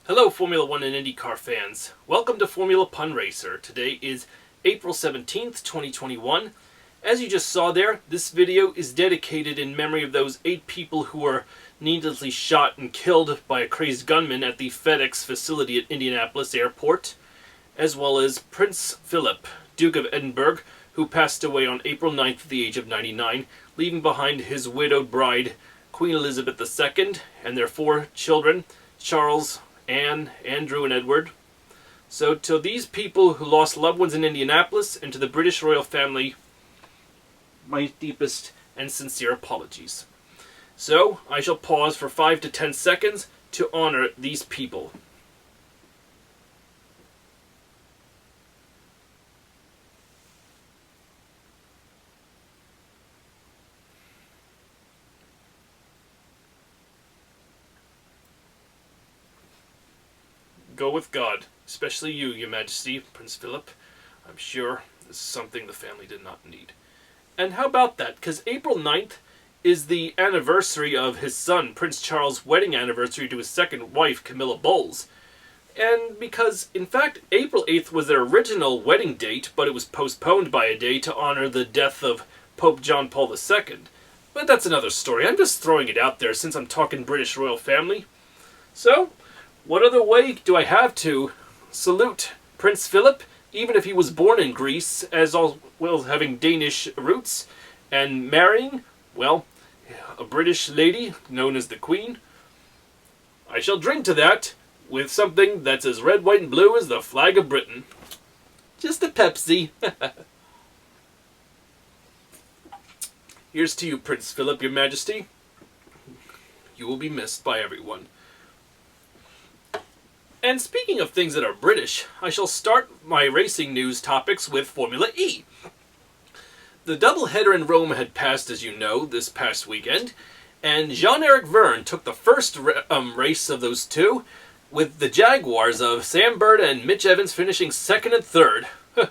Hello Formula 1 and IndyCar fans. Welcome to Formula Pun Racer. Today is April 17th, 2021. As you just saw there, this video is dedicated in memory of those 8 people who were needlessly shot and killed by a crazed gunman at the FedEx facility at Indianapolis Airport, as well as Prince Philip, Duke of Edinburgh, who passed away on April 9th at the age of 99, leaving behind his widowed bride, Queen Elizabeth II, and their 4 children, Charles, Anne, Andrew, and Edward. So to these people who lost loved ones in Indianapolis, and to the British royal family, my deepest and sincere apologies. So I shall pause for 5 to 10 seconds to honor these people. Go with God, especially you, Your Majesty, Prince Philip. I'm sure this is something the family did not need. And how about that? Because April 9th is the anniversary of his son, Prince Charles' wedding anniversary to his second wife, Camilla Bowles. And because, in fact, April 8th was their original wedding date, but it was postponed by a day to honor the death of Pope John Paul II. But that's another story. I'm just throwing it out there since I'm talking British royal family. So, what other way do I have to salute Prince Philip, even if he was born in Greece, as well as having Danish roots, and marrying, well, a British lady known as the Queen? I shall drink to that with something that's as red, white, and blue as the flag of Britain. Just a Pepsi. Here's to you, Prince Philip, Your Majesty. You will be missed by everyone. And speaking of things that are British, I shall start my racing news topics with Formula E. The doubleheader in Rome had passed, as you know, this past weekend, and Jean-Eric Vergne took the first race of those two, with the Jaguars of Sam Bird and Mitch Evans finishing 2nd and 3rd.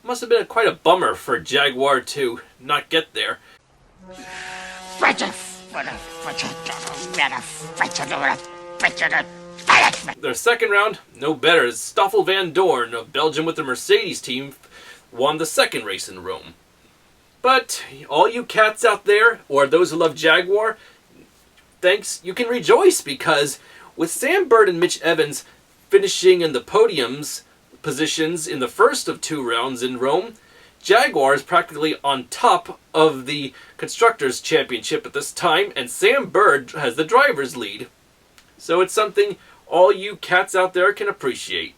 Must have been quite a bummer for Jaguar to not get there. Their second round, no better, as Stoffel van Dorn of Belgium with the Mercedes team won the second race in Rome. But all you cats out there, or those who love Jaguar, thanks, you can rejoice, because with Sam Bird and Mitch Evans finishing in the podiums positions in the first of 2 rounds in Rome, Jaguar is practically on top of the Constructors' Championship at this time, and Sam Bird has the driver's lead. So it's something all you cats out there can appreciate.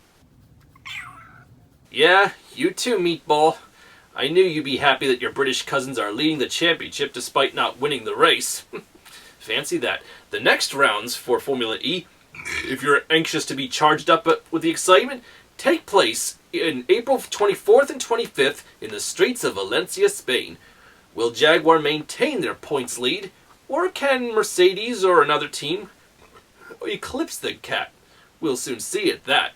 Yeah, you too, Meatball. I knew you'd be happy that your British cousins are leading the championship despite not winning the race. Fancy that. The next rounds for Formula E, if you're anxious to be charged up with the excitement, take place in April 24th and 25th in the streets of Valencia, Spain. Will Jaguar maintain their points lead, or can Mercedes or another team eclipse the cat? We'll soon see at that.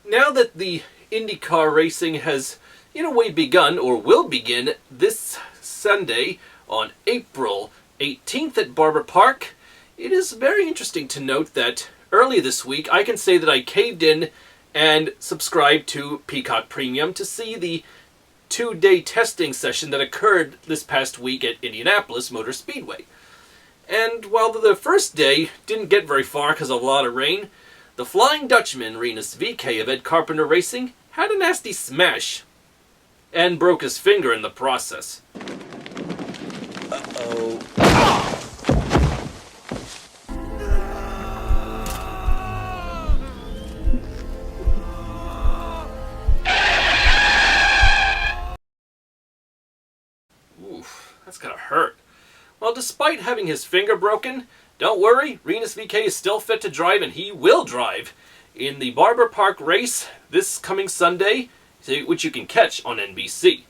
Now that the IndyCar racing has in a way begun, or will begin, this Sunday on April 18th at Barber Park, it is very interesting to note that early this week I can say that I caved in and subscribed to Peacock Premium to see the 2-day testing session that occurred this past week at Indianapolis Motor Speedway. And while the first day didn't get very far because of a lot of rain, the Flying Dutchman, Rinus VeeKay of Ed Carpenter Racing, had a nasty smash and broke his finger in the process. Uh-oh. Oof, that's gotta hurt. Well, despite having his finger broken, don't worry, Rinus VeeKay is still fit to drive, and he will drive in the Barber Park race this coming Sunday, which you can catch on NBC.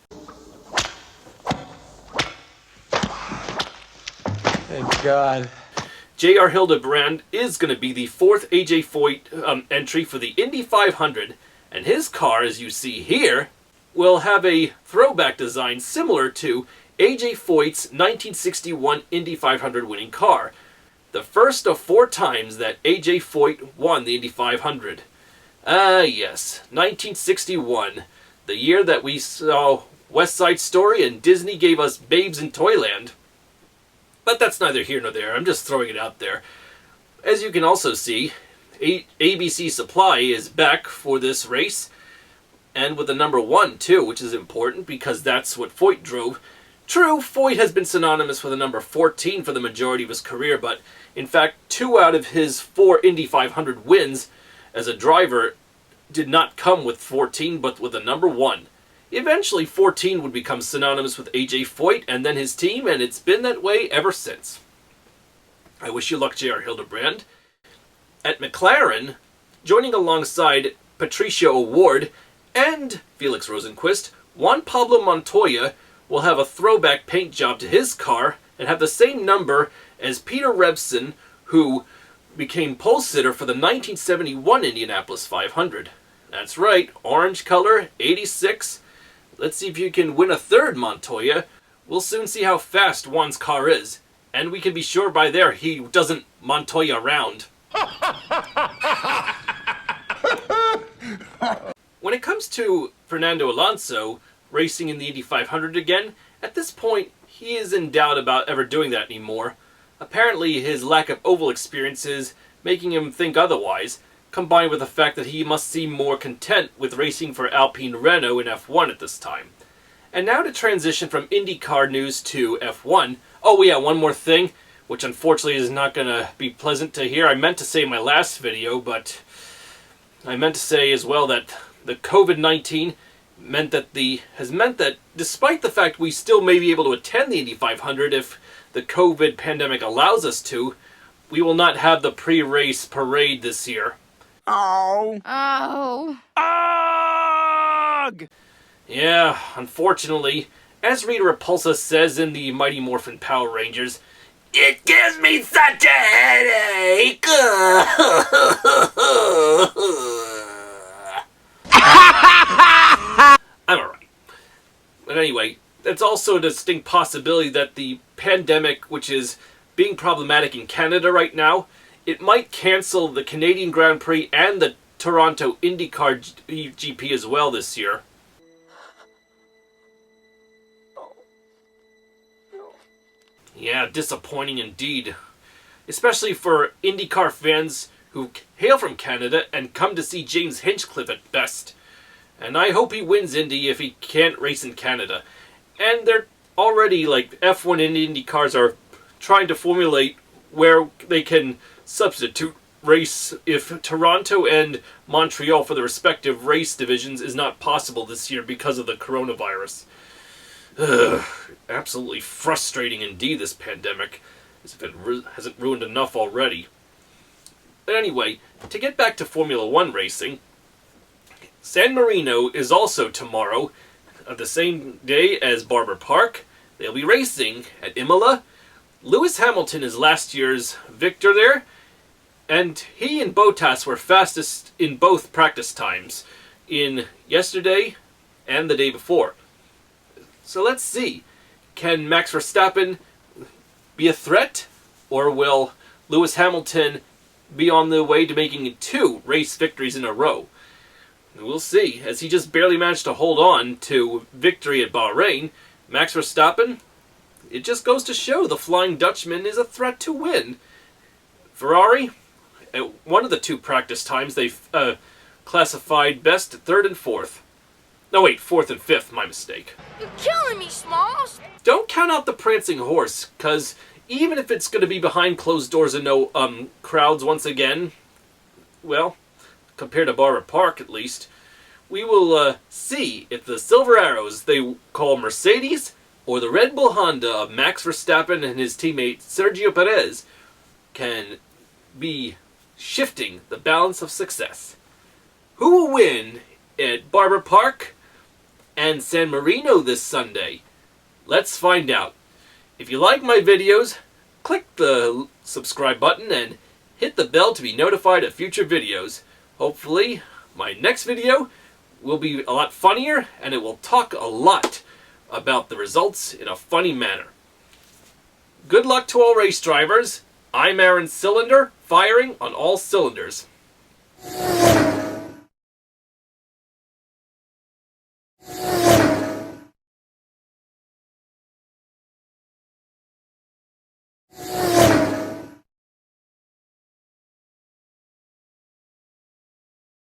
Thank God. J.R. Hildebrand is going to be the 4th A.J. Foyt entry for the Indy 500, and his car, as you see here, will have a throwback design similar to A.J. Foyt's 1961 Indy 500 winning car. The first of 4 times that A.J. Foyt won the Indy 500. Ah, yes, 1961, the year that we saw West Side Story and Disney gave us Babes in Toyland. But that's neither here nor there, I'm just throwing it out there. As you can also see, ABC Supply is back for this race, and with the number 1 too, which is important because that's what Foyt drove. True, Foyt has been synonymous with the number 14 for the majority of his career, but in fact 2 out of his 4 Indy 500 wins as a driver did not come with 14, but with the number 1. Eventually 14 would become synonymous with A.J. Foyt and then his team, and it's been that way ever since. I wish you luck, J.R. Hildebrand. At McLaren, joining alongside Patricio O'Ward and Felix Rosenqvist, Juan Pablo Montoya will have a throwback paint job to his car and have the same number as Peter Revson, who became pole sitter for the 1971 Indianapolis 500. That's right, orange color, 86. Let's see if you can win a third, Montoya. We'll soon see how fast Juan's car is. And we can be sure by there he doesn't Montoya around. When it comes to Fernando Alonso racing in the Indy 500 again, at this point he is in doubt about ever doing that anymore. Apparently his lack of oval experience is making him think otherwise, combined with the fact that he must seem more content with racing for Alpine Renault in F1 at this time. And now to transition from IndyCar news to F1. Oh yeah, one more thing, which unfortunately is not going to be pleasant to hear. I meant to say in my last video, but I meant to say as well that the COVID-19 has meant that despite the fact we still may be able to attend the Indy 500 if the COVID pandemic allows us to, we will not have the pre-race parade this year. Oh. Oh. Ugh! Yeah, unfortunately, as Rita Repulsa says in the Mighty Morphin Power Rangers, it gives me such a headache! I'm alright. But anyway, it's also a distinct possibility that the pandemic, which is being problematic in Canada right now, it might cancel the Canadian Grand Prix and the Toronto IndyCar GP as well this year. Yeah, disappointing indeed. Especially for IndyCar fans who hail from Canada and come to see James Hinchcliffe at best. And I hope he wins Indy if he can't race in Canada. And they're already, like, F1 and IndyCars are trying to formulate where they can substitute race if Toronto and Montreal for the respective race divisions is not possible this year because of the coronavirus. Ugh, absolutely frustrating indeed, this pandemic, as if it hasn't ruined enough already. But anyway, to get back to Formula One racing, San Marino is also tomorrow, the same day as Barber Park. They'll be racing at Imola. Lewis Hamilton is last year's victor there, and he and Bottas were fastest in both practice times, in yesterday and the day before. So let's see, can Max Verstappen be a threat, or will Lewis Hamilton be on the way to making 2 race victories in a row? We'll see, as he just barely managed to hold on to victory at Bahrain. Max Verstappen, it just goes to show the Flying Dutchman is a threat to win. Ferrari, at one of the 2 practice times, they classified best at 3rd and 4th. No wait, 4th and 5th, my mistake. You're killing me, Smalls! Don't count out the prancing horse, because even if it's going to be behind closed doors and no crowds once again, well, compared to Barber Park at least, we will see if the Silver Arrows they call Mercedes or the Red Bull Honda of Max Verstappen and his teammate Sergio Perez can be shifting the balance of success. Who will win at Barber Park and San Marino this Sunday? Let's find out. If you like my videos, click the subscribe button and hit the bell to be notified of future videos. Hopefully, my next video will be a lot funnier and it will talk a lot about the results in a funny manner. Good luck to all race drivers, I'm Aaron Cylinder, firing on all cylinders.